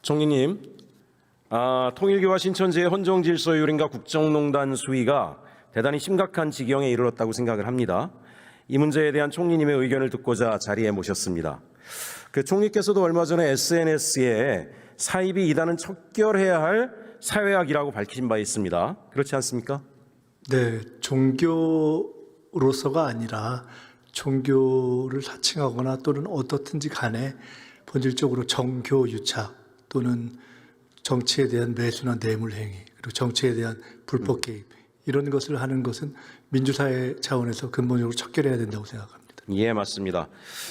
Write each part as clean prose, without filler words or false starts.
총리님, 통일교와 신천지의 헌정질서유린과 국정농단 수위가 대단히 심각한 지경에 이르렀다고 생각을 합니다. 이 문제에 대한 총리님의 의견을 듣고자 자리에 모셨습니다. 총리께서도 얼마 전에 SNS에 사입이 이단은 척결해야 할 사회악이라고 밝히신 바 있습니다. 그렇지 않습니까? 네, 종교로서가 아니라 종교를 사칭하거나 또는 어떻든지 간에 본질적으로 정교 유착 또는 정치에 대한 매수나 뇌물 행위 그리고 정치에 대한 불법 개입 이런 것을 하는 것은 민주사회 차원에서 근본적으로 척결해야 된다고 생각합니다. 예, 맞습니다.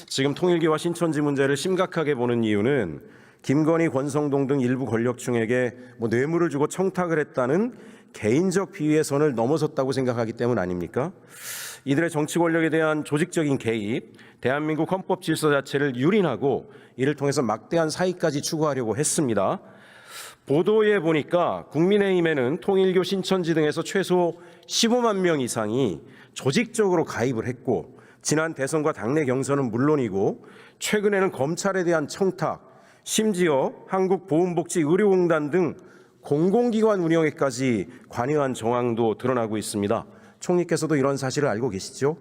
지금 통일교와 신천지 문제를 심각하게 보는 이유는 김건희, 권성동 등 일부 권력층에게 뇌물을 주고 청탁을 했다는 개인적 비위의 선을 넘어섰다고 생각하기 때문 아닙니까? 이들의 정치 권력에 대한 조직적인 개입, 대한민국 헌법 질서 자체를 유린하고 이를 통해서 막대한 사익까지 추구하려고 했습니다. 보도에 보니까 국민의힘에는 통일교, 신천지 등에서 최소 15만 명 이상이 조직적으로 가입을 했고 지난 대선과 당내 경선은 물론이고 최근에는 검찰에 대한 청탁, 심지어 한국보훈복지의료공단 등 공공기관 운영에까지 관여한 정황도 드러나고 있습니다. 총리께서도 이런 사실을 알고 계시죠?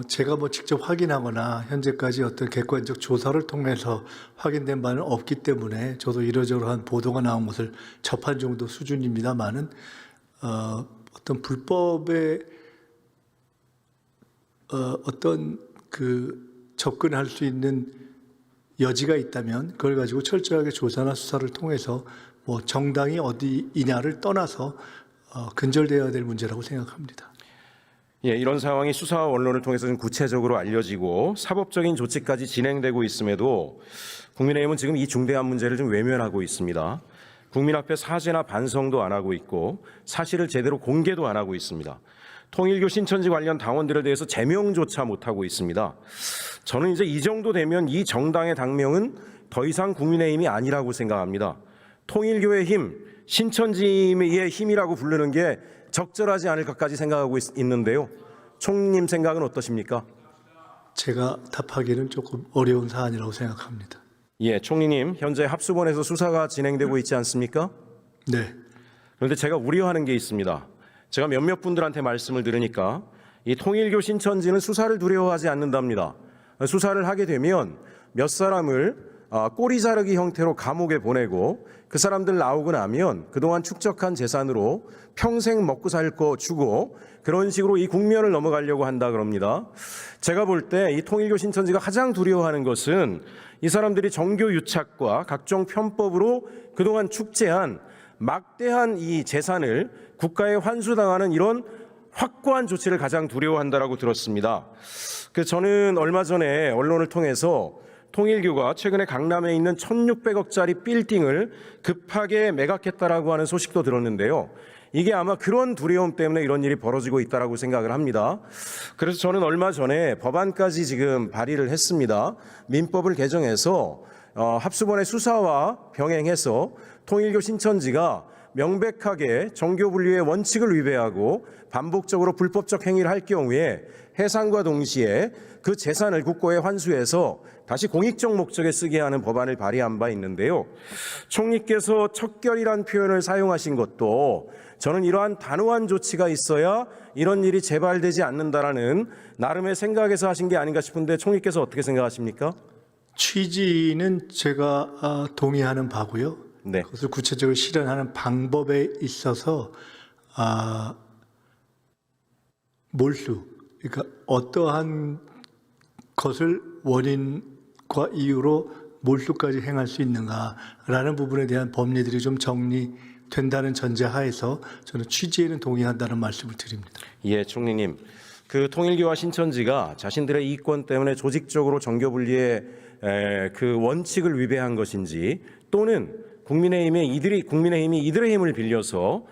제가 직접 확인하거나 현재까지 어떤 객관적 조사를 통해서 확인된 바는 없기 때문에 저도 이러저러한 보도가 나온 것을 접한 정도 수준입니다만은 어떤 불법에 어떤 접근할 수 있는 여지가 있다면 그걸 가지고 철저하게 조사나 수사를 통해서 정당이 어디이냐를 떠나서 근절되어야 될 문제라고 생각합니다. 예, 이런 상황이 수사와 언론을 통해서 좀 구체적으로 알려지고 사법적인 조치까지 진행되고 있음에도 국민의힘은 지금 이 중대한 문제를 좀 외면하고 있습니다. 국민 앞에 사죄나 반성도 안 하고 있고 사실을 제대로 공개도 안 하고 있습니다. 통일교, 신천지 관련 당원들에 대해서 제명조차 못하고 있습니다. 저는 이제 이 정도 되면 이 정당의 당명은 더 이상 국민의힘이 아니라고 생각합니다. 통일교의 힘, 신천지의 힘이라고 부르는 게 적절하지 않을까까지 생각하고 있는데요. 총리님 생각은 어떠십니까? 제가 답하기는 조금 어려운 사안이라고 생각합니다. 예, 총리님, 현재 합수본에서 수사가 진행되고 있지 않습니까? 네. 그런데 제가 우려하는 게 있습니다. 제가 몇몇 분들한테 말씀을 들으니까 이 통일교, 신천지는 수사를 두려워하지 않는답니다. 수사를 하게 되면 몇 사람을 꼬리 자르기 형태로 감옥에 보내고 그 사람들 나오고 나면 그동안 축적한 재산으로 평생 먹고 살 거 주고 그런 식으로 이 국면을 넘어가려고 한다 그럽니다. 제가 볼 때 이 통일교, 신천지가 가장 두려워하는 것은 이 사람들이 정교 유착과 각종 편법으로 그동안 축제한 막대한 이 재산을 국가에 환수당하는 이런 확고한 조치를 가장 두려워한다라고 들었습니다. 저는 얼마 전에 언론을 통해서 통일교가 최근에 강남에 있는 1,600억짜리 빌딩을 급하게 매각했다라고 하는 소식도 들었는데요. 이게 아마 그런 두려움 때문에 이런 일이 벌어지고 있다라고 생각을 합니다. 그래서 저는 얼마 전에 법안까지 지금 발의를 했습니다. 민법을 개정해서 합수본의 수사와 병행해서 통일교, 신천지가 명백하게 정교 분리의 원칙을 위배하고 반복적으로 불법적 행위를 할 경우에 해산과 동시에 그 재산을 국고에 환수해서 다시 공익적 목적에 쓰게 하는 법안을 발의한 바 있는데요. 총리께서 척결이란 표현을 사용하신 것도 저는 이러한 단호한 조치가 있어야 이런 일이 재발되지 않는다라는 나름의 생각에서 하신 게 아닌가 싶은데 총리께서 어떻게 생각하십니까? 취지는 제가 동의하는 바고요. 네. 그것을 구체적으로 실현하는 방법에 있어서 몰수, 그러니까 어떠한 것을 원인과 이유로 몰수까지 행할 수 있는가라는 부분에 대한 법리들이 좀 정리된다는 전제하에서 저는 취지에는 동의한다는 말씀을 드립니다. 예, 총리님. 통일교와 신천지가 자신들의 이권 때문에 조직적으로 정교 분리의 그 원칙을 위배한 것인지 또는 국민의힘이 이들의 힘을 빌려서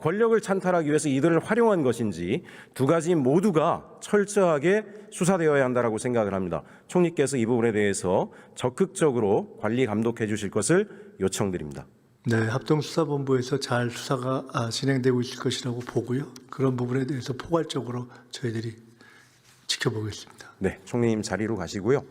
권력을 찬탈하기 위해서 이들을 활용한 것인지 두 가지 모두가 철저하게 수사되어야 한다라고 생각을 합니다. 총리께서 이 부분에 대해서 적극적으로 관리 감독해 주실 것을 요청드립니다. 네, 합동수사본부에서 잘 수사가 진행되고 있을 것이라고 보고요. 그런 부분에 대해서 포괄적으로 저희들이 지켜보겠습니다. 네, 총리님 자리로 가시고요.